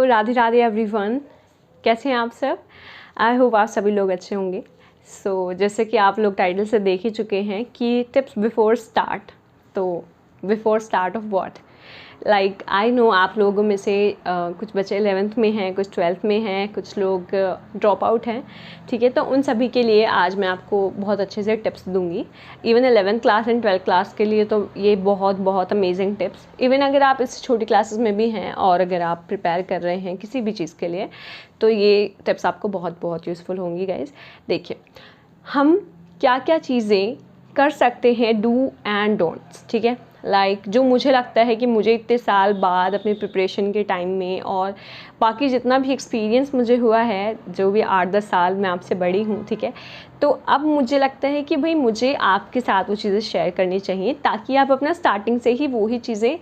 Radhe Radhe everyone, कैसे हैं आप सब। आई होप आप सभी लोग अच्छे होंगे। जैसे कि आप लोग टाइटल से देख ही चुके हैं कि टिप्स बिफोर स्टार्ट। तो before start of what, like I know आप लोगों में से कुछ बच्चे 11th में हैं, कुछ 12th में हैं, कुछ लोग ड्रॉप आउट हैं, ठीक है। तो उन सभी के लिए आज मैं आपको बहुत अच्छे से टिप्स दूंगी। Even 11th class and 12th class के लिए तो ये बहुत बहुत अमेजिंग टिप्स। इवन अगर आप इस छोटी क्लासेस में भी हैं और अगर आप प्रिपेयर कर रहे हैं किसी भी चीज़ के लिए, तो ये टिप्स आपको बहुत बहुत यूज़फुल होंगी गाइज। देखिए, हम क्या क्या चीज़ें कर सकते हैं, डू एंड डोंट्स, ठीक है। लाइक जो मुझे लगता है कि मुझे इतने साल बाद अपने प्रिपरेशन के टाइम में और बाकी जितना भी एक्सपीरियंस मुझे हुआ है, जो भी 8-10 साल मैं आपसे बड़ी हूँ, ठीक है। तो अब मुझे लगता है कि भाई मुझे आपके साथ वो चीज़ें शेयर करनी चाहिए ताकि आप अपना स्टार्टिंग से ही वो ही चीज़ें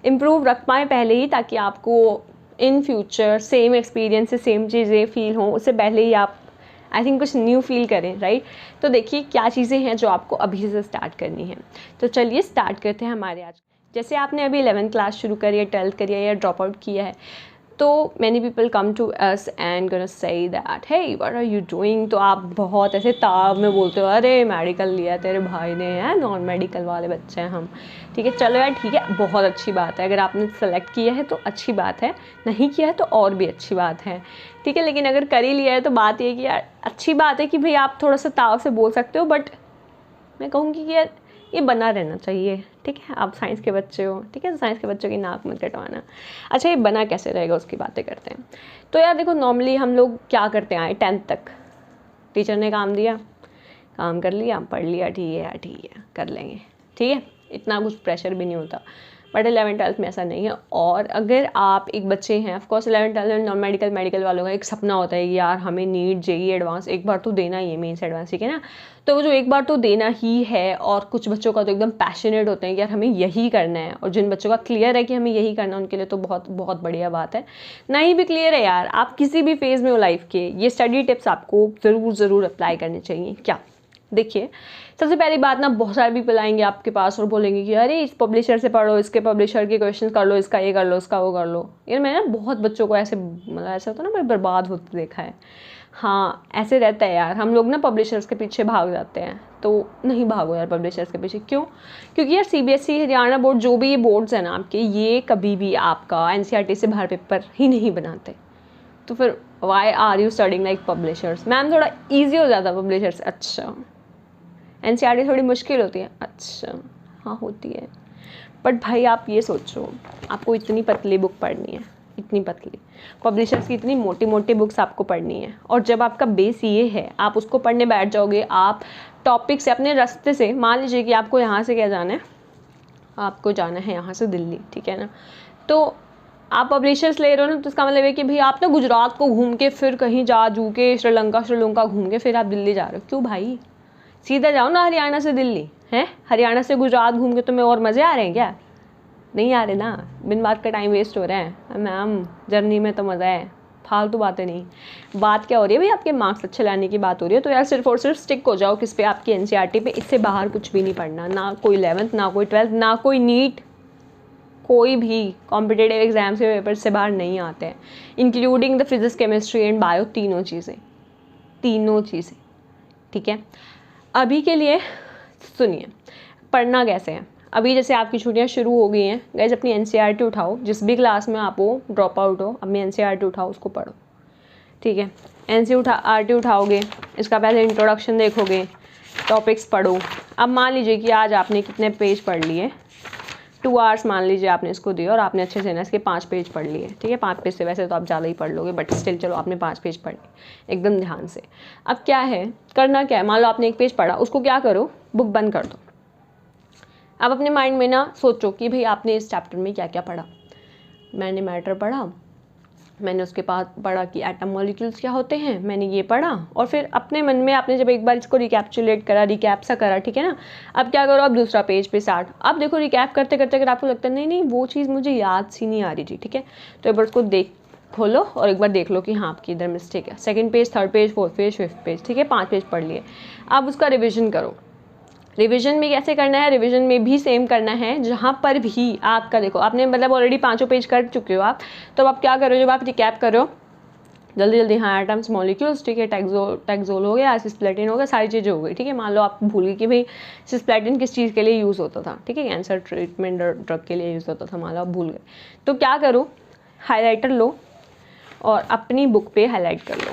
इम्प्रूव रख पाएँ पहले ही, ताकि आपको इन फ्यूचर सेम एक्सपीरियंस से सेम चीज़ें फील हों, उससे पहले ही आप आई थिंक कुछ न्यू फील करें, राइट। तो देखिए क्या चीज़ें हैं जो आपको अभी से स्टार्ट करनी है। तो चलिए स्टार्ट करते हैं हमारे आज। जैसे आपने अभी 11th क्लास शुरू करी है, 12th करी है या ड्रॉप आउट किया है, तो many people come to us and gonna say that hey what are you doing. तो आप बहुत ऐसे ताव में बोलते हो, अरे मेडिकल लिया तेरे भाई ने, है नॉन मेडिकल वाले बच्चे हैं हम, ठीक है। चलो यार ठीक है, बहुत अच्छी बात है, अगर आपने सेलेक्ट किया है तो अच्छी बात है, नहीं किया है तो और भी अच्छी बात है, ठीक है। लेकिन अगर कर ही लिया है तो बात ये है कि यार अच्छी बात है कि भाई आप थोड़ा सा ताव से बोल सकते हो, बट मैं कहूँगी कि यार ये बना रहना चाहिए, ठीक है। आप साइंस के बच्चे हो, ठीक है, तो साइंस के बच्चों की नाक मत कटवाना। अच्छा, ये बना कैसे रहेगा उसकी बातें करते हैं। तो यार देखो, नॉर्मली हम लोग क्या करते हैं, 10th तक टीचर ने काम दिया, काम कर लिया, पढ़ लिया, ठीक है यार, ठीक है कर लेंगे, ठीक है, इतना कुछ प्रेशर भी नहीं होता। बट 11th 12th में ऐसा नहीं है। और अगर आप एक बच्चे हैं, ऑफ कोर्स 11th 12th में नॉन मेडिकल वालों का एक सपना होता है कि यार हमें नीट जेईई एडवांस एक बार तो देना ही है, मेंस एडवांस, ठीक है ना। तो वो जो एक बार तो देना ही है, और कुछ बच्चों का तो एकदम पैशनेट होते हैं कि यार हमें यही करना है, और जिन बच्चों का क्लियर है कि हमें यही करना है उनके लिए तो बहुत बहुत बढ़िया बात है। नहीं भी क्लियर है यार, आप किसी भी फेज़ में हो लाइफ के, ये स्टडी टिप्स आपको ज़रूर अप्लाई करनी चाहिए। क्या, देखिए सबसे पहली बात ना, बहुत सारे पीपल आएंगे आपके पास और बोलेंगे कि अरे इस पब्लिशर से पढ़ो, इसके पब्लिशर के क्वेश्चन कर लो, इसका ये कर लो, इसका वो कर लो। यार मैंने ना बहुत बच्चों को ऐसे, मतलब ऐसा होता है ना, मैं बर्बाद होते देखा है। हाँ ऐसे रहता है यार, हम लोग ना पब्लिशर्स के पीछे भाग जाते हैं। तो नहीं भागो यार पब्लिशर्स के पीछे। क्यों? क्योंकि यार सीबीएसई, हरियाणा बोर्ड, जो भी ये बोर्ड्स हैं ना आपके, ये कभी भी आपका एनसीईआरटी से बाहर पेपर ही नहीं बनाते। तो फिर why are you studying like publishers. Ma'am थोड़ा ईजी हो जाता पब्लिशर्स। अच्छा, एनसीईआरटी थोड़ी मुश्किल होती है। अच्छा हाँ होती है, बट भाई आप ये सोचो, आपको इतनी पतली बुक पढ़नी है, इतनी पतली, पब्लिशर्स की इतनी मोटी मोटी बुक्स आपको पढ़नी है। और जब आपका बेस ये है, आप उसको पढ़ने बैठ जाओगे, आप टॉपिक से, अपने रास्ते से, मान लीजिए कि आपको यहाँ से क्या जाना है, आपको जाना है यहाँ से दिल्ली, ठीक है ना। तो आप पब्लिशर्स ले रहे हो ना, तो इसका मतलब है कि भाई आप ना गुजरात को घूम के फिर कहीं जा जू के श्रीलंका घूम के फिर आप दिल्ली जा रहे हो। क्यों भाई, सीधा जाओ ना हरियाणा से दिल्ली, हैं हरियाणा से गुजरात घूम के तुम्हें और मज़े आ रहे हैं क्या? नहीं आ रहे ना, बिन बात का टाइम वेस्ट हो रहा है। मैम जर्नी में तो मज़ा है, फालतू बातें नहीं। बात क्या हो रही है भाई, आपके मार्क्स अच्छे लाने की बात हो रही है। तो यार सिर्फ और सिर्फ स्टिक हो जाओ किस पे, आपकी एनसीईआरटी पे। इससे बाहर कुछ भी नहीं पढ़ना, ना कोई 11th, ना कोई 12th, ना कोई नीट, कोई भी कॉम्पिटेटिव एग्जाम्स के पेपर से बाहर नहीं आते हैं, including the physics, chemistry and bio, तीनों चीज़ें, ठीक है। अभी के लिए सुनिए पढ़ना कैसे है। अभी जैसे आपकी छुट्टियां शुरू हो गई हैं गाइस, अपनी एनसीईआरटी उठाओ, जिस भी क्लास में आप हो, ड्रॉप आउट हो, अपनी एनसीईआरटी उठाओ, उसको पढ़ो, ठीक है। एनसीईआरटी उठाओगे, इसका पहले इंट्रोडक्शन देखोगे, टॉपिक्स पढ़ो। अब मान लीजिए कि आज आपने कितने पेज पढ़ लिए, 2 आवर्स मान लीजिए आपने इसको दिया और आपने अच्छे से ना इसके 5 पेज पढ़ लिए, ठीक है। 5 पेज से वैसे तो आप ज़्यादा ही पढ़ लोगे, बट स्टिल चलो आपने 5 पेज पढ़ लिए एकदम ध्यान से। अब क्या है, करना क्या है, मान लो आपने 1 पेज पढ़ा, उसको क्या करो, बुक बंद कर दो। अब अपने माइंड में ना सोचो कि भाई आपने इस चैप्टर में क्या क्या पढ़ा। मैंने मैटर पढ़ा, मैंने उसके बाद पढ़ा कि एटम मॉलिक्यूल्स क्या होते हैं, मैंने ये पढ़ा। और फिर अपने मन में आपने जब एक बार इसको रिकैप्चुलेट करा, रिकैप सा करा, ठीक है ना। अब क्या करो, अब दूसरा पेज पे स्टार्ट। अब देखो रिकैप करते करते अगर आपको लगता है नहीं वो चीज़ मुझे याद सी नहीं आ रही थी, ठीक है, तो एक बार उसको खोलो और एक बार देख लो कि हाँ आपकी इधर मिस्टेक है। 2nd page, 3rd page, 4th page, 5th page, ठीक है, 5 पेज पढ़ लिए। अब उसका रिविजन करो, रिवीजन में कैसे करना है, रिवीजन में भी सेम करना है। जहाँ पर भी आपका देखो आपने मतलब ऑलरेडी 5 पेज कर चुके हो आप, तो आप क्या करो, जब आप रिकैप करो जल्दी जल्दी, हाँ एटम्स मॉलिक्यूल्स, ठीक है, टैक्सोल हो गया, सिस्प्लेटिन हो गया, सारी चीज़ें हो गई, ठीक है। मान लो आप भूल गए कि भाई सिस्प्लेटिन किस चीज़ के लिए यूज़ होता था, ठीक है, कैंसर ट्रीटमेंट ड्रग के लिए यूज़ होता था, मान लो आप भूल गए, तो क्या करो, हाईलाइटर लो और अपनी बुक पे हाईलाइट कर लो।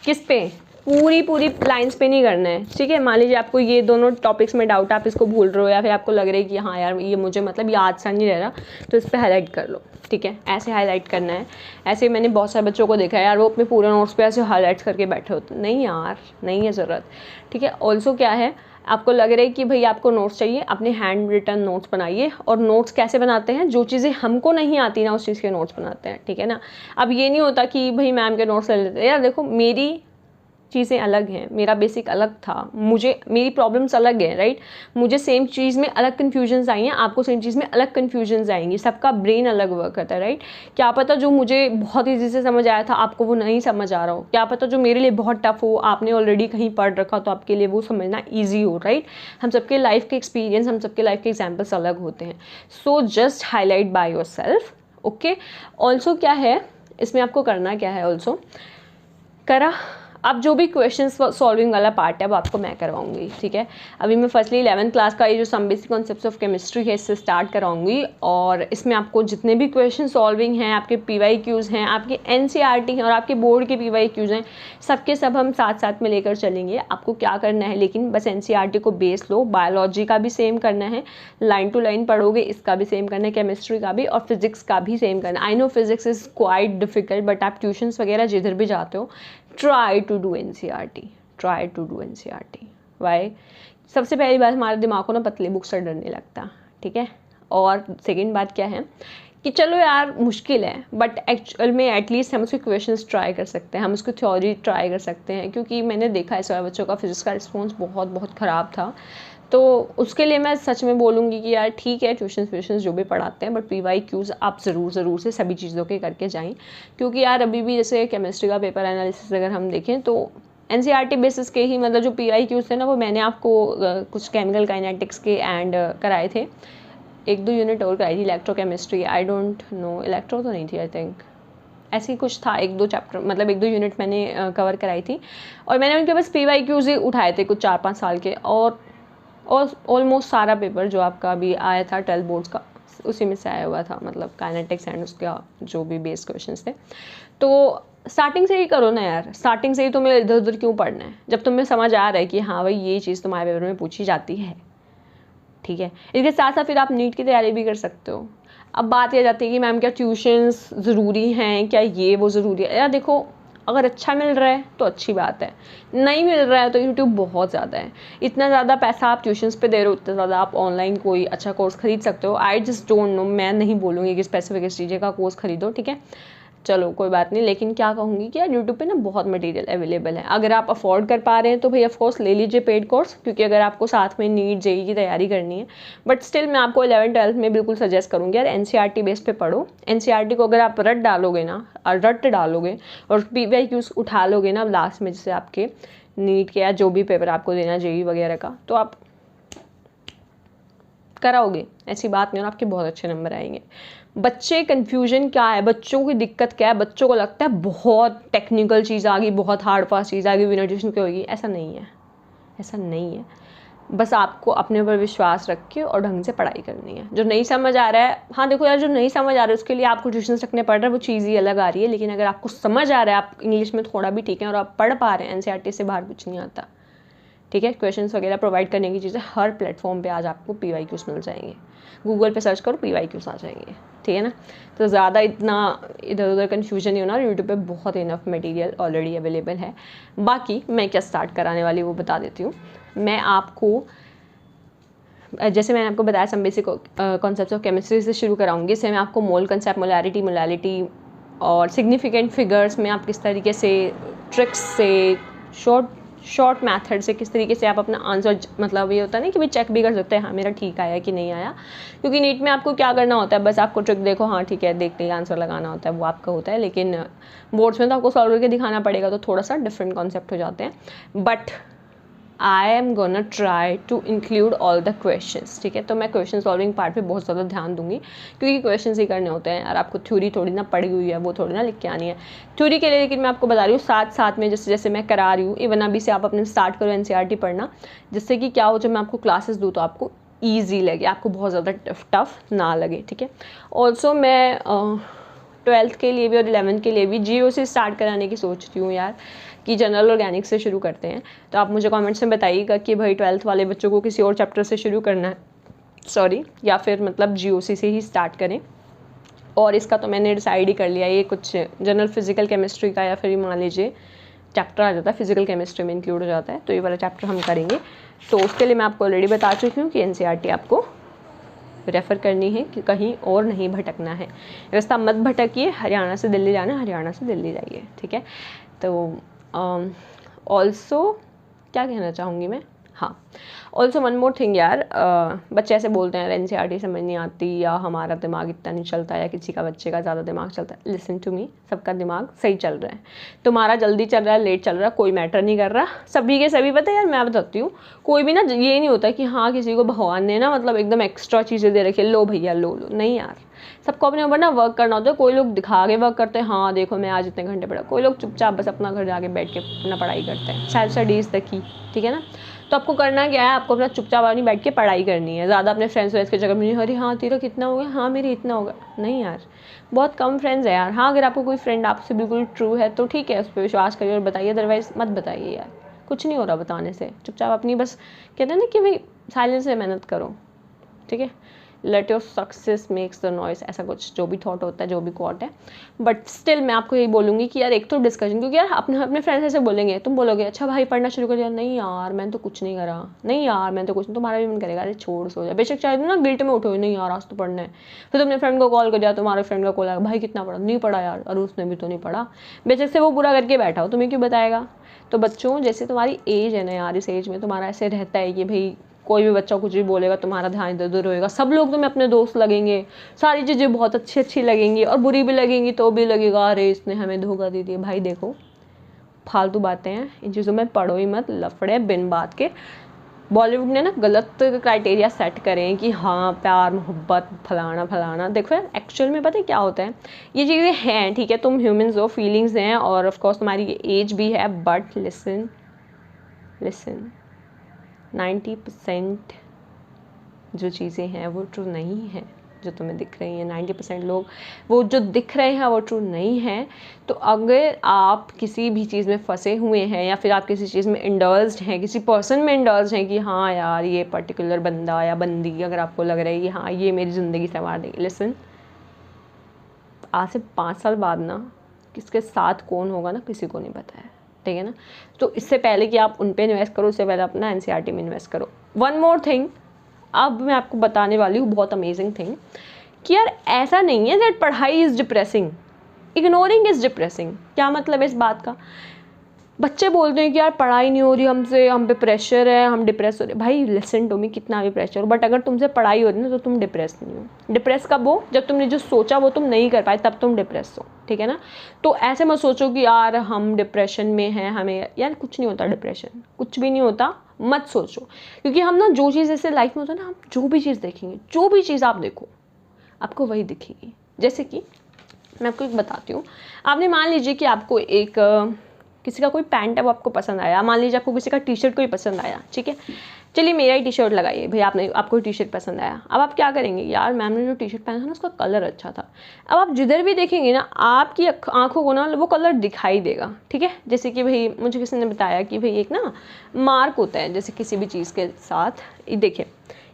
किस पे, पूरी लाइंस पे नहीं करना है, ठीक है। मान लीजिए आपको ये दोनों टॉपिक्स में डाउट, आप इसको भूल रहे हो या फिर आपको लग रहा है कि हाँ यार ये मुझे मतलब याद सा नहीं रह रहा, तो इस पर हाईलाइट कर लो, ठीक है। ऐसे हाईलाइट करना है। ऐसे मैंने बहुत सारे बच्चों को देखा है यार, वो अपने पूरे नोट्स पे ऐसे हाईलाइट्स करके बैठे होते, नहीं यार, नहीं है ज़रूरत, ठीक है। ऑल्सो क्या है, आपको लग रहा है कि भाई आपको नोट्स चाहिए, अपने हैंड रिटन नोट्स बनाइए। और नोट्स कैसे बनाते हैं, जो चीज़ें हमको नहीं आती ना उस चीज़ के नोट्स बनाते हैं, ठीक है ना। अब ये नहीं होता कि भाई मैम के नोट्स ले लेते हैं, यार देखो मेरी चीज़ें अलग हैं, मेरा बेसिक अलग था, मुझे मेरी प्रॉब्लम्स अलग हैं, राइट। मुझे सेम चीज़ में अलग कन्फ्यूजन्स आई हैं, आपको सेम चीज़ में अलग कन्फ्यूजन्स आएंगी, सबका ब्रेन अलग वर्क करता है, राइट। क्या पता जो मुझे बहुत ईजी से समझ आया था आपको वो नहीं समझ आ रहा हो, क्या पता जो मेरे लिए बहुत टफ हो, आपने ऑलरेडी कहीं पढ़ रखा तो आपके लिए वो समझना ईजी हो, राइट। हम सबके लाइफ के एक्सपीरियंस, हम सबके लाइफ के एग्जाम्पल्स अलग होते हैं। So just highlight by your self, okay. Also क्या है इसमें आपको करना क्या है, ऑल्सो करा, अब जो भी क्वेश्चन सॉल्विंग वाला पार्ट है वो आपको मैं करवाऊंगी, ठीक है। अभी मैं फर्स्टली 11th क्लास का ये जो some basic concepts of chemistry है इससे स्टार्ट कराऊंगी, और इसमें आपको जितने भी क्वेश्चन सॉल्विंग हैं, आपके PYQs हैं, आपके NCERT हैं और आपके बोर्ड के PYQs हैं, सबके सब हम साथ साथ में लेकर चलेंगे। आपको क्या करना है, लेकिन बस NCERT को बेस लो, बायोलॉजी का भी सेम करना है, लाइन टू लाइन पढ़ोगे, इसका भी सेम करना है, केमिस्ट्री का भी, और फिजिक्स का भी सेम करना है। I know physics is quite difficult, but आप ट्यूशन्स वगैरह जिधर भी जाते हो try to do NCERT, try to do NCERT। Why, सबसे पहली बात हमारे दिमाग को ना पतली बुक से डर नहीं लगता, ठीक है। और सेकंड बात क्या है कि चलो यार मुश्किल है, बट एक्चुअल में एटलीस्ट हम उसके क्वेश्चंस ट्राई कर सकते हैं, हम उसकी थ्योरी ट्राई कर सकते हैं, क्योंकि मैंने देखा है सारे बच्चों का फिजिक्स का रिस्पॉन्स बहुत ख़राब था। तो उसके लिए मैं सच में बोलूँगी कि यार ठीक है, ट्यूशन जो भी पढ़ाते हैं, बट PYQs आप ज़रूर से सभी चीज़ों के करके जाएं, क्योंकि यार अभी भी जैसे केमिस्ट्री का पेपर एनालिसिस अगर हम देखें तो NCERT बेसिस के ही मतलब जो PYQs थे ना, वो मैंने आपको कुछ केमिकल काइनेटिक्स के एंड कराए थे, 1-2 यूनिट और कराई थी, electrochemistry, I don't know, electro तो नहीं थी आई थिंक, ऐसे ही कुछ था, 1-2 चैप्टर मतलब 1-2 यूनिट मैंने कवर कराई थी, और मैंने उनके बस PYQs ही उठाए थे कुछ 4-5 साल के, और ऑलमोस्ट सारा पेपर जो आपका भी आया था 12 बोर्ड्स का उसी में से आया हुआ था, मतलब काइनेटिक्स एंड उसका जो भी बेस क्वेश्चंस थे। तो स्टार्टिंग से ही करो ना यार, स्टार्टिंग से ही तुम्हें इधर उधर क्यों पढ़ना है, जब तुम्हें समझ आ रहा है कि हाँ भाई ये चीज़ तुम्हारे पेपर में पूछी जाती है, ठीक है। इसके साथ साथ फिर आप नीट की तैयारी भी कर सकते हो। अब बात यह जाती है कि मैम क्या ट्यूशन्स ज़रूरी हैं, क्या ये वो ज़रूरी है, यार देखो अगर अच्छा मिल रहा है तो अच्छी बात है, नहीं मिल रहा है तो यूट्यूब बहुत ज़्यादा है, इतना ज़्यादा पैसा आप ट्यूशन्स पे दे रहे हो, उतना ज़्यादा आप ऑनलाइन कोई अच्छा कोर्स खरीद सकते हो। आई जस्ट डोंट नो, मैं नहीं बोलूँगी कि स्पेसिफिक इस चीज़ का कोर्स खरीदो, ठीक है, चलो कोई बात नहीं, लेकिन क्या कहूँगी कि यार यूट्यूब पे ना बहुत मटेरियल अवेलेबल है, अगर आप अफोर्ड कर पा रहे हैं तो भाई ऑफकोर्स ले लीजिए पेड कोर्स, क्योंकि अगर आपको साथ में नीट जेईई की तैयारी करनी है, बट स्टिल मैं आपको 11th-12th में बिल्कुल सजेस्ट करूँगी यार NCERT बेस पे पढ़ो। NCERT को अगर आप रट डालोगे ना, रट डालोगे और PYQs उठा लोगे ना लास्ट में, जैसे आपके नीट के या जो भी पेपर आपको देना जेईई वगैरह का, तो आप कराओगे, ऐसी बात नहीं, और आपके बहुत अच्छे नंबर आएंगे। बच्चे कन्फ्यूजन क्या है, बच्चों की दिक्कत क्या है, बच्चों को लगता है बहुत टेक्निकल चीज़ आ गई, बहुत हार्ड फास्ट चीज़ आ गई, बिना ट्यूशन की होगी, ऐसा नहीं है, ऐसा नहीं है। बस आपको अपने ऊपर विश्वास रख के और ढंग से पढ़ाई करनी है। जो नहीं समझ आ रहा है, हाँ देखो यार, जो नहीं समझ आ रहा है उसके लिए आपको ट्यूशन रखने पड़ रहा है, वो चीज़ ही अलग आ रही है, लेकिन अगर आपको समझ आ रहा है, आप इंग्लिश में थोड़ा भी ठीक है और आप पढ़ पा रहे हैं, NCERT से बाहर कुछ नहीं आता, ठीक है। क्वेश्चंस वगैरह प्रोवाइड करने की चीज़ें हर प्लेटफॉर्म पे आज आपको PYQs मिल जाएंगे, गूगल पे सर्च करो PYQs आ जाएंगे, ठीक है ना। तो ज़्यादा इतना इधर उधर कन्फ्यूजन नहीं होना, यूट्यूब पे बहुत इनफ मटेरियल ऑलरेडी अवेलेबल है। बाकी मैं क्या स्टार्ट कराने वाली वो बता देती हूँ। मैं आपको, जैसे मैंने आपको बताया, some basic concepts of chemistry से शुरू कराऊंगी। इससे मैं आपको मोल कंसेप्ट, मोलालिटी और सिग्निफिकेंट फिगर्स में आप किस तरीके से ट्रिक्स से, शॉर्ट मेथड से किस तरीके से आप अपना आंसर, मतलब ये होता है ना कि भाई चेक भी कर सकते हैं हाँ मेरा ठीक आया कि नहीं आया, क्योंकि नीट में आपको क्या करना होता है, बस आपको ट्रिक देखो हाँ ठीक है, देखते ही आंसर लगाना होता है, वो आपका होता है, लेकिन बोर्ड्स में तो आपको सॉल्व करके दिखाना पड़ेगा, तो थोड़ा सा डिफरेंट कॉन्सेप्ट हो जाते हैं। But I am gonna try to include all the questions, ठीक है। तो मैं क्वेश्चन सॉल्विंग पार्ट पे बहुत ज़्यादा ध्यान दूंगी, क्योंकि क्वेश्चंस ही करने होते हैं, और आपको थ्योरी थोड़ी ना पड़ी हुई है, वो थोड़ी ना लिख के आनी है थ्योरी के लिए। लेकिन मैं आपको बता रही हूँ साथ साथ में, जैसे जैसे मैं करा रही हूँ, इवन अभी से आप अपने स्टार्ट करो NCERT पढ़ना, जिससे कि क्या हो, जब मैं आपको क्लासेस दूँ तो आपको ईजी लगे, आपको बहुत ज़्यादा टफ ना लगे, ठीक है। ऑल्सो मैं 12th के लिए भी और 11th के लिए भी GOC स्टार्ट कराने की सोच रही हूँ यार, कि जनरल ऑर्गेनिक्स से शुरू करते हैं। तो आप मुझे कमेंट्स में बताइएगा कि भाई 12th वाले बच्चों को किसी और चैप्टर से शुरू करना है, या फिर मतलब GOC से ही स्टार्ट करें। और इसका तो मैंने डिसाइड ही कर लिया, ये कुछ जनरल फिजिकल केमिस्ट्री का या फिर मान लीजिए चैप्टर आ जाता है, फिजिकल केमिस्ट्री में इंक्लूड हो जाता है, तो ये वाला चैप्टर हम करेंगे। तो उसके लिए मैं आपको ऑलरेडी बता चुकी हूँ कि NCERT आपको रेफ़र करनी है, कि कहीं और नहीं भटकना है, रास्ता मत भटकिए, हरियाणा से दिल्ली जाना, हरियाणा से दिल्ली जाइए, ठीक है। तो ऑल्सो क्या कहना चाहूँगी मैं, हाँ, ऑल्सो वन मोर थिंग यार, बच्चे ऐसे बोलते हैं NCERT समझ नहीं आती, या हमारा दिमाग इतना नहीं चलता, या किसी का बच्चे का ज़्यादा दिमाग चलता है। लिसन टू मी, सबका दिमाग सही चल रहा है, तुम्हारा जल्दी चल रहा है, लेट चल रहा है, कोई मैटर नहीं कर रहा, सभी के सभी। पता है यार, मैं बताती हूँ, कोई भी ना ये नहीं होता कि हाँ किसी को भगवान ने ना मतलब एकदम एक्स्ट्रा चीज़ें दे रखी है, लो भैया लो, नहीं यार, सबको अपने ऊपर ना वर्क करना होता है। कोई लोग दिखा के वर्क करते हैं, हाँ देखो मैं आज इतने घंटे पढ़ा, कोई लोग चुपचाप बस अपना घर जाके बैठ के अपना पढ़ाई करते हैं, self study is the key, ठीक है ना। तो आपको करना क्या है, आपको अपना चुपचाप नहीं बैठ के पढ़ाई करनी है, ज़्यादा अपने फ्रेंड्स के जगह में, अरे हाँ तेरा कितना हो गया, हाँ मेरी इतना होगा, नहीं यार, बहुत कम फ्रेंड्स है यार। हाँ अगर आपको कोई फ्रेंड आपसे बिल्कुल ट्रू है तो ठीक है, उस पर विश्वास करिए और बताइए, अदरवाइज मत बताइए यार, कुछ नहीं हो रहा बताने से, चुपचाप अपनी बस कहते हैं ना कि भाई साइलेंस से मेहनत करो, ठीक है। Let your success makes the noise, ऐसा कुछ जो भी थॉट होता है, जो भी क्वाट है। बट स्टिल मैं आपको यही बोलूँगी कि यार एक तो डिस्कशन, क्योंकि यार अपने फ्रेंड्स ऐसे बोलेंगे, तुम बोलोगे अच्छा भाई पढ़ना शुरू कर दिया, नहीं यार मैंने तो कुछ नहीं करा, नहीं यार मैंने तो कुछ नहीं, तुम्हारा भी मन करेगा अरे छोड़ सो जा, बेशक चाहे तुम ना गिल्ट में उठो, नहीं यार आज तो पढ़ना है, फिर तुमने फ्रेंड को कॉल कर दिया, तुम्हारे फ्रेंड का कॉल आएगा, भाई कितना पढ़ा, नहीं पढ़ा यार, और उसने भी तो नहीं पढ़ा, बेशक से वो पूरा करके बैठा हो, तुम्हें क्यों बताएगा। तो बच्चों जैसे तुम्हारी एज है ना यार, इस एज में तुम्हारा ऐसे रहता है कि भाई कोई भी बच्चा कुछ भी बोलेगा, तुम्हारा ध्यान इधर उधर होएगा, सब लोग तुम्हें अपने दोस्त लगेंगे, सारी चीज़ें बहुत अच्छी अच्छी लगेंगी, और बुरी भी लगेंगी तो भी लगेगा अरे इसने हमें धोखा दे दिया। भाई देखो फालतू बातें हैं, इन चीज़ों में पढ़ो ही मत, लफड़े बिन बात के। बॉलीवुड ने ना गलत क्राइटेरिया सेट करें कि हाँ प्यार मोहब्बत फलाना फलाना, देखो यार एक्चुअल में पता है क्या होता है, ये चीज़ें हैं ठीक है, तुम ह्यूमंस हो, फीलिंग्स हैं, और ऑफ कोर्स तुम्हारी एज भी है, बट लिसन 90% जो चीज़ें हैं वो ट्रू नहीं है, जो तुम्हें दिख रही हैं 90% लोग वो जो दिख रहे हैं वो ट्रू नहीं है। तो अगर आप किसी भी चीज़ में फंसे हुए हैं, या फिर आप किसी चीज़ में इंडल्ज्ड हैं, किसी पर्सन में इंडल्ज्ड हैं कि हाँ यार ये पर्टिकुलर बंदा या बंदी, अगर आपको लग रहा है कि हाँ ये मेरी ज़िंदगी संवार देगी, लिसन, आज से 5 साल बाद ना किसके साथ कौन होगा ना किसी को नहीं पता है, ठीक है ना। तो इससे पहले कि आप उन पे इन्वेस्ट करो, उससे पहले अपना NCERT में इन्वेस्ट करो। वन मोर थिंग, अब मैं आपको बताने वाली हूँ बहुत अमेजिंग थिंग, कि यार ऐसा नहीं है दैट पढ़ाई is depressing, ignoring is depressing. क्या मतलब है इस बात का, बच्चे बोलते हैं कि यार पढ़ाई नहीं हो रही हमसे, हम पे प्रेशर है, हम डिप्रेस हो रहे। भाई लिसन टू मी, कितना भी प्रेशर हो, बट अगर तुमसे पढ़ाई हो रही है ना तो तुम डिप्रेस नहीं हो। डिप्रेस कब हो, जब तुमने जो सोचा वो तुम नहीं कर पाए, तब तुम डिप्रेस हो, ठीक है ना। तो ऐसे मत सोचो कि यार हम डिप्रेशन में हैं, हमें यार कुछ नहीं होता, डिप्रेशन कुछ भी नहीं होता, मत सोचो। क्योंकि हम ना जो चीज़ ऐसे लाइफ में होता है ना, हम जो भी चीज़ देखेंगे, जो भी चीज़ आप देखो आपको वही दिखेगी। जैसे कि मैं आपको एक बताती हूँ, आपने मान लीजिए कि आपको एक किसी का कोई पैंट है वो आपको पसंद आया, मान लीजिए आपको किसी का टी शर्ट कोई पसंद आया, ठीक है, चलिए मेरा ही टी शर्ट लगाइए भाई, आपको टी शर्ट पसंद आया। अब आप क्या करेंगे, यार मैम ने जो टी शर्ट पहना था ना उसका कलर अच्छा था। अब आप जिधर भी देखेंगे ना आपकी आंखों को ना वो कलर दिखाई देगा, ठीक है। जैसे कि भाई मुझे किसी ने बताया कि भाई एक ना मार्क होता है, जैसे किसी भी चीज़ के साथ, देखिए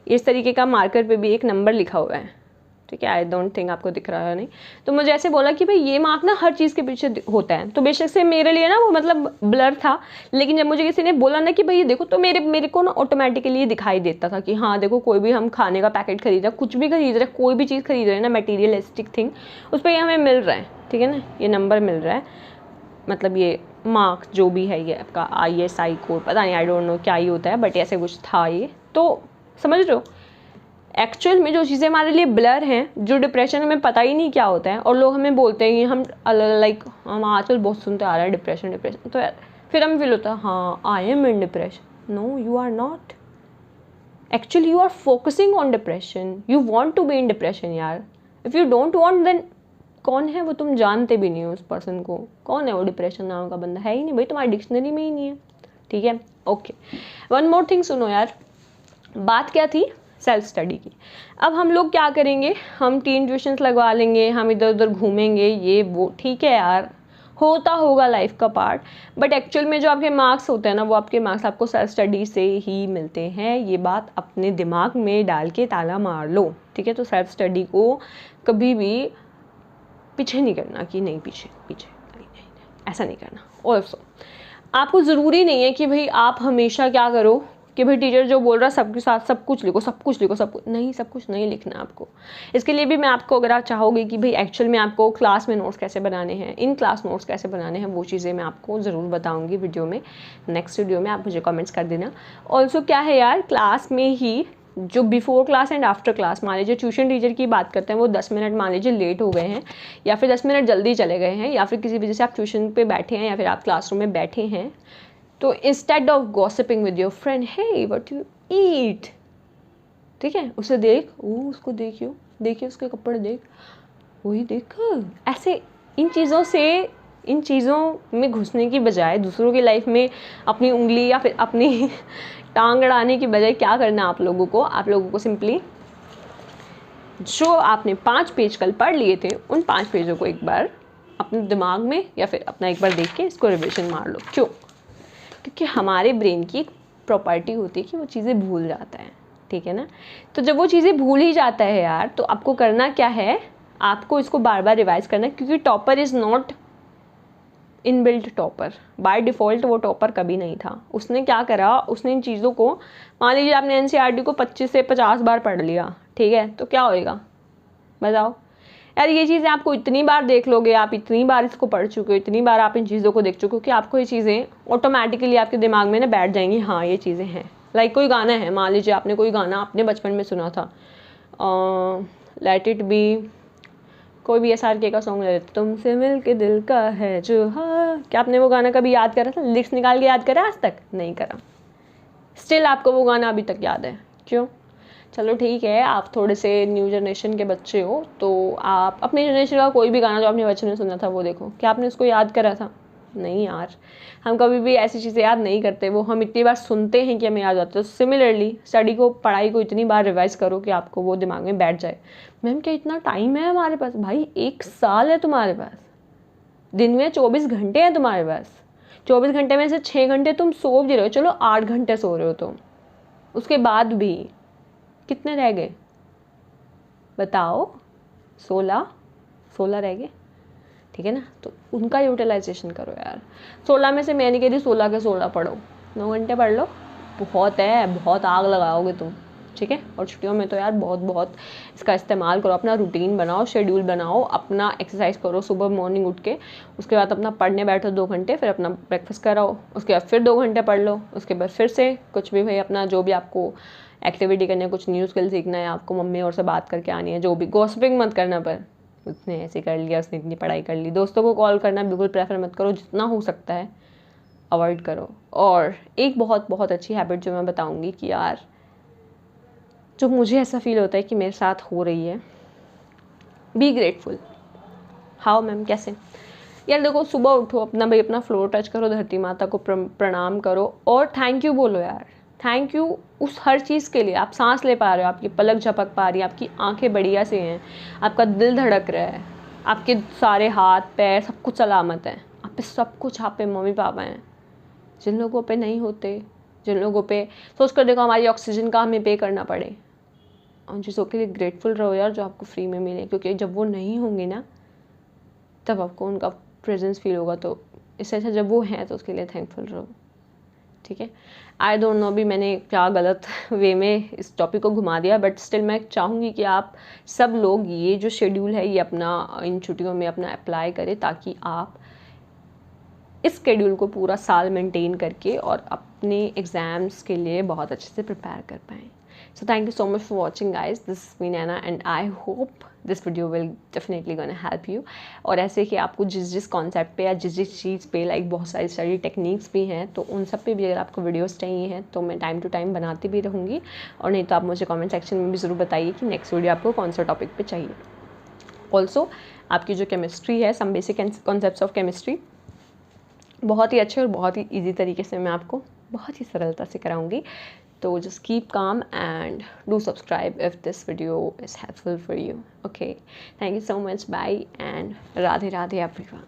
इस तरीके का मार्कर पे भी एक नंबर लिखा हुआ है, ठीक है, आई डोंट थिंक आपको दिख रहा है नहीं। तो मुझे ऐसे बोला कि भाई ये मार्क ना हर चीज़ के पीछे होता है, तो बेशक से मेरे लिए ना वो मतलब ब्लर था, लेकिन जब मुझे किसी ने बोला ना कि भाई ये देखो, तो मेरे को ना ऑटोमेटिकली दिखाई देता था कि हाँ देखो कोई भी हम खाने का पैकेट खरीद रहे हैं, कुछ भी खरीद रहे हैं, कोई भी चीज़ खरीद रहे हैं ना मटीरियलिस्टिक थिंग, उस पर ये हमें मिल रहा है, ठीक है ना, ये नंबर मिल रहा है, मतलब ये मार्क जो भी है ये आपका ISI कोड, पता नहीं आई डोंट नो क्या ही होता है, बट ऐसे कुछ था ये। तो समझ रहे हो एक्चुअल में जो चीज़ें हमारे लिए ब्लर हैं, जो डिप्रेशन हमें पता ही नहीं क्या होता है, और लोग हमें बोलते हैं कि हम हम आजकल बहुत सुनते आ रहा है डिप्रेशन, तो फिर हमें फील होता है हाँ I am in depression, no, you are not. Actually you are focusing on depression. You want to be in depression यार. If you don't want then कौन है वो, तुम जानते भी नहीं हो उस पर्सन को. कौन है वो? डिप्रेशन नाम का बंदा है ही नहीं भाई, तुम्हारी डिक्शनरी में ही नहीं है. ठीक है, ओके. वन मोर थिंग सुनो यार, बात क्या थी? सेल्फ स्टडी की. अब हम लोग क्या करेंगे, हम टीन ट्यूशन्स लगवा लेंगे, हम इधर उधर घूमेंगे, ये वो, ठीक है यार, होता होगा लाइफ का पार्ट. बट एक्चुअल में जो आपके मार्क्स होते हैं ना, वो आपके मार्क्स आपको सेल्फ स्टडी से ही मिलते हैं. ये बात अपने दिमाग में डाल के ताला मार लो. ठीक है, तो सेल्फ स्टडी को कभी भी पीछे नहीं करना कि नहीं पीछे पीछे नहीं, ऐसा नहीं करना. ऑल्सो आपको ज़रूरी नहीं है कि भाई आप हमेशा क्या करो कि भाई टीचर जो बोल रहा है सबके साथ सब कुछ लिखो, सब कुछ लिखो, सब कुछ नहीं, सब कुछ नहीं लिखना आपको. इसके लिए भी मैं आपको, अगर आप चाहोगे कि भाई एक्चुअल में आपको क्लास में नोट्स कैसे बनाने हैं, इन क्लास नोट्स कैसे बनाने हैं, वो चीज़ें मैं आपको ज़रूर बताऊँगी वीडियो में. नेक्स्ट वीडियो में आप मुझे कमेंट्स कर देना. ऑल्सो क्या है यार, क्लास में ही जो before class and after class, मान लीजिए ट्यूशन टीचर की बात करते हैं, वो 10 मिनट मान लीजिए लेट हो गए हैं, या फिर 10 मिनट जल्दी चले गए हैं, या फिर किसी वजह से आप ट्यूशन पे बैठे हैं या फिर आप क्लासरूम में बैठे हैं, तो instead of gossiping with your friend, hey what you eat, ठीक है, उसे देख, वो उसको देखियो, देखिए उसके कपड़े देख, वही देख, ऐसे इन चीज़ों में घुसने की बजाय, दूसरों की लाइफ में अपनी उंगली या फिर अपनी टांग अड़ाने की बजाय क्या करना है आप लोगों को सिंपली जो आपने 5 पेज कल पढ़ लिए थे, उन 5 पेजों को एक बार अपने दिमाग में या फिर अपना एक बार देख के इसको रिविजन मार लो. क्यों? क्योंकि हमारे ब्रेन की एक प्रॉपर्टी होती है कि वो चीज़ें भूल जाता है. ठीक है ना. तो जब वो चीज़ें भूल ही जाता है यार, तो आपको करना क्या है, आपको इसको बार बार रिवाइज करना है. क्योंकि topper is not inbuilt topper, by default वो टॉपर कभी नहीं था. उसने क्या करा, उसने इन चीज़ों को, मान लीजिए आपने एनसीईआरटी को 25 से 50 बार पढ़ लिया, ठीक है, तो क्या होएगा बताओ यार. ये चीज़ें आपको इतनी बार देख लोगे, आप इतनी बार इसको पढ़ चुके हो, इतनी बार आप इन चीज़ों को देख चुके हो कि आपको ये चीज़ें ऑटोमेटिकली आपके दिमाग में ना बैठ जाएंगी. हाँ, ये चीज़ें हैं. लाइक कोई गाना है, मान लीजिए आपने कोई गाना अपने बचपन में सुना था, लेट इट बी, कोई भी SRK का सॉन्ग ले लेते, तुमसे मिल के दिल का है जो, हाँ, क्या आपने वो गाना कभी याद करा था? लिरिक्स निकाल के याद करा? आज तक नहीं करा. स्टिल आपको वो गाना अभी तक याद है. क्यों? चलो ठीक है, आप थोड़े से न्यू जनरेशन के बच्चे हो, तो आप अपनी जनरेशन का कोई भी गाना जो आपने बचपन में सुना था वो देखो, क्या आपने उसको याद करा था? नहीं यार, हम कभी भी ऐसी चीज़ें याद नहीं करते. वो हम इतनी बार सुनते हैं कि हमें याद आता है. तो सिमिलरली पढ़ाई को इतनी बार रिवाइज करो कि आपको वो दिमाग में बैठ जाए. मैम क्या इतना टाइम है हमारे पास? भाई 1 साल है तुम्हारे पास, दिन में 24 घंटे हैं तुम्हारे पास. 24 घंटे में से 6 घंटे तुम सो भी रहे हो, चलो 8 घंटे सो रहे हो तुम, उसके बाद भी कितने रह गए बताओ? 16 रह गए. ठीक है ना. तो उनका यूटिलाइजेशन करो यार. 16 में से मैं नहीं कह रही 16 के 16 पढ़ो, 9 घंटे पढ़ लो, बहुत है, बहुत आग लगाओगे तुम. ठीक है. और छुट्टियों में तो यार बहुत इसका इस्तेमाल करो. अपना रूटीन बनाओ, शेड्यूल बनाओ, अपना एक्सरसाइज करो सुबह मॉर्निंग उठ के, उसके बाद अपना पढ़ने बैठो 2 घंटे, फिर अपना ब्रेकफास्ट कराओ, उसके बाद फिर 2 घंटे पढ़ लो, उसके बाद फिर से कुछ भी भाई अपना जो भी आपको एक्टिविटी करनी है, कुछ न्यू स्किल सीखना है, आपको मम्मी और से बात करके आनी है, जो भी, गॉसिपिंग मत करना, पर उसने ऐसे कर लिया, उसने इतनी पढ़ाई कर ली. दोस्तों को कॉल करना बिल्कुल प्रेफर मत करो, जितना हो सकता है अवॉइड करो. और एक बहुत अच्छी हैबिट जो मैं बताऊंगी कि यार, जो मुझे ऐसा फील होता है कि मेरे साथ हो रही है, बी ग्रेटफुल. हाउ मैम, कैसे? यार देखो, सुबह उठो, अपना फ्लोर टच करो, धरती माता को प्रणाम करो और थैंक यू बोलो यार. थैंक यू उस हर चीज़ के लिए. आप सांस ले पा रहे हो, आपकी पलक झपक पा रही है, आपकी आंखें बढ़िया से हैं, आपका दिल धड़क रहा है, आपके सारे हाथ पैर सब कुछ सलामत है, आप पे सब कुछ, आप पे मम्मी पापा हैं. जिन लोगों पे नहीं होते, जिन लोगों पे सोच कर देखो हमारी ऑक्सीजन का हमें पे करना पड़े, उन चीज़ों के लिए ग्रेटफुल रहो यार जो आपको फ्री में मिले. क्योंकि जब वो नहीं होंगे ना, तब आपको उनका प्रेजेंस फील होगा. तो इससे अच्छा जब वो हैं तो उसके लिए थैंकफुल रहो. ठीक है. आई डोंट नो अभी मैंने क्या गलत वे में इस टॉपिक को घुमा दिया, बट स्टिल मैं चाहूँगी कि आप सब लोग ये जो शेड्यूल है ये अपना इन छुट्टियों में अपना अप्लाई करें, ताकि आप इस शेड्यूल को पूरा साल मेंटेन करके और अपने एग्ज़ाम्स के लिए बहुत अच्छे से प्रिपेयर कर पाएँ. So thank you so much for watching guys. This is me Naina and I hope this video will definitely gonna help you. और ऐसे कि आपको जिस जिस कॉन्सेप्ट पे या जिस जिस चीज़ पे लाइक बहुत सारी स्टडी टेक्निक्स भी हैं, तो उन सब पे भी अगर आपको वीडियोस चाहिए हैं तो मैं टाइम टू टाइम बनाती भी रहूँगी, और नहीं तो आप मुझे कमेंट सेक्शन में भी ज़रूर बताइए कि नेक्स्ट वीडियो आपको कौन सा टॉपिक पे चाहिए। ऑल्सो आपकी जो केमिस्ट्री है, some basic concepts of chemistry, बहुत ही अच्छे और बहुत ही ईजी तरीके से मैं आपको बहुत ही सरलता से कराऊंगी। तो just keep calm and do subscribe if this video is helpful for you. Okay, thank you so much. Bye and Radhe Radhe everyone.